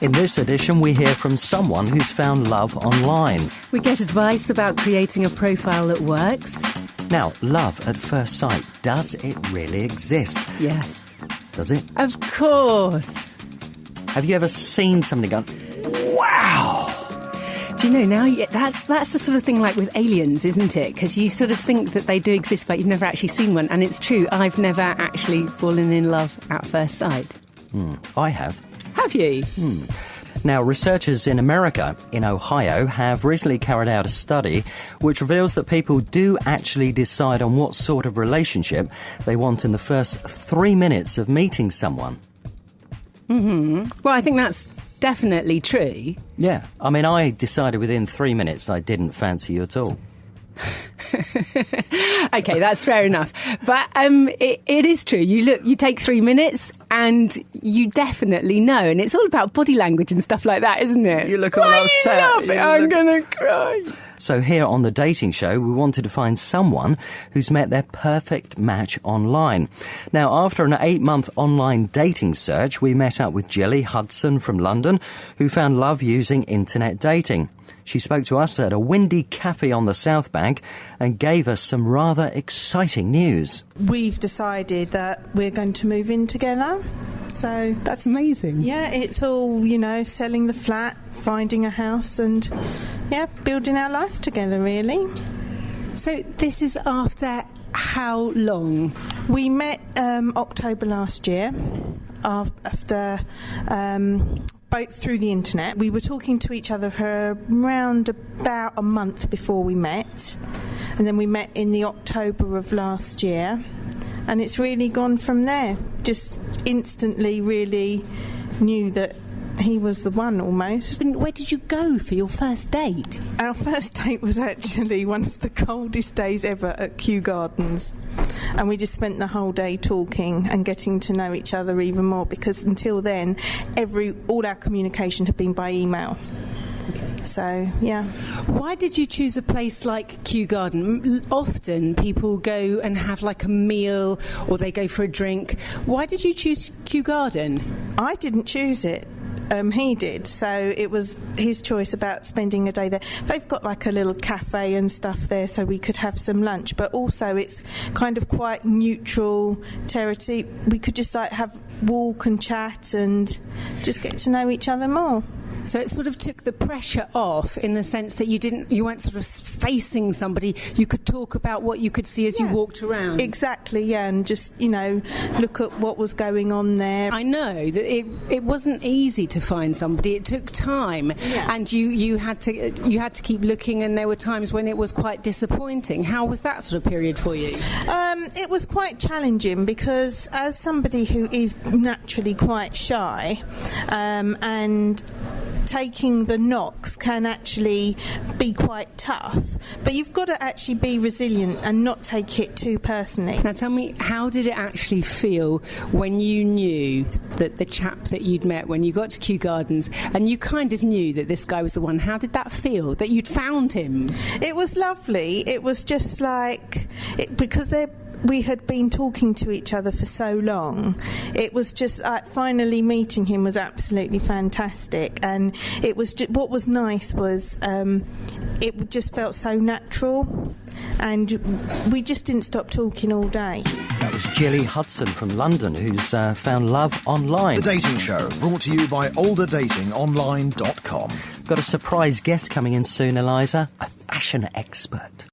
In this edition, we hear from someone who's found love online. We get advice about creating a profile that works. Now, love at first sight, does it really exist? Yes. Does it? Of course. Have you ever seen somebody go, wow? Do you know, now that's the sort of thing like with aliens, isn't it? Because you sort of think that they do exist, but you've never actually seen one. And it's true, I've never actually fallen in love at first sight. I have. Have you? Now, researchers in America, in Ohio, have recently carried out a study which reveals that people do actually decide on what sort of relationship they want in the first 3 minutes of meeting someone. Well, I think that's definitely true. Yeah, I mean, I decided within 3 minutes I didn't fancy you at all. OK, that's fair enough. But it is true. You take 3 minutes and you definitely know. And it's all about body language and stuff like that, isn't it? You look all upset. I'm going to cry. So here on The Dating Show, we wanted to find someone who's met their perfect match online. Now, after an 8-month online dating search, we met up with Jilly Hudson from London, who found love using internet dating. She spoke to us at a windy cafe on the South Bank and gave us some rather exciting news. We've decided that we're going to move in together. So that's amazing. Yeah, it's all, selling the flat, finding a house and, building our life together, really. So this is after how long? We met October last year after... both through the internet. We were talking to each other for around about a month before we met, and then we met in the October of last year, and it's really gone from there. Just instantly really knew that he was the one almost. Where did you go for your first date? Our first date was actually one of the coldest days ever at Kew Gardens, and we just spent the whole day talking and getting to know each other even more, because until then all our communication had been by email. So, yeah. Why did you choose a place like Kew Garden? Often people go and have like a meal or they go for a drink. Why did you choose Kew Garden? I didn't choose it. He did, so it was his choice about spending a day there. They've got like a little cafe and stuff there, so we could have some lunch, but also it's kind of quite neutral territory. We could just like walk and chat and just get to know each other more. So it sort of took the pressure off in the sense that you weren't sort of facing somebody. You could talk about what you could see as you walked around. Exactly, yeah, and just, look at what was going on there. I know that it wasn't easy to find somebody. It took time, and you had to keep looking, and there were times when it was quite disappointing. How was that sort of period for you? It was quite challenging because as somebody who is naturally quite shy, and taking the knocks can actually be quite tough, but you've got to actually be resilient and not take it too personally. Now tell me, how did it actually feel when you knew that the chap that you'd met, when you got to Kew Gardens and you kind of knew that this guy was the one? How did that feel, that you'd found him? It was lovely. It was just like, because we had been talking to each other for so long, it was just finally meeting him was absolutely fantastic. And it was what was nice was it just felt so natural, and we just didn't stop talking all day. That was Jilly Hudson from London, who's found love online. The Dating Show, brought to you by olderdatingonline.com. Got a surprise guest coming in soon, Eliza, a fashion expert.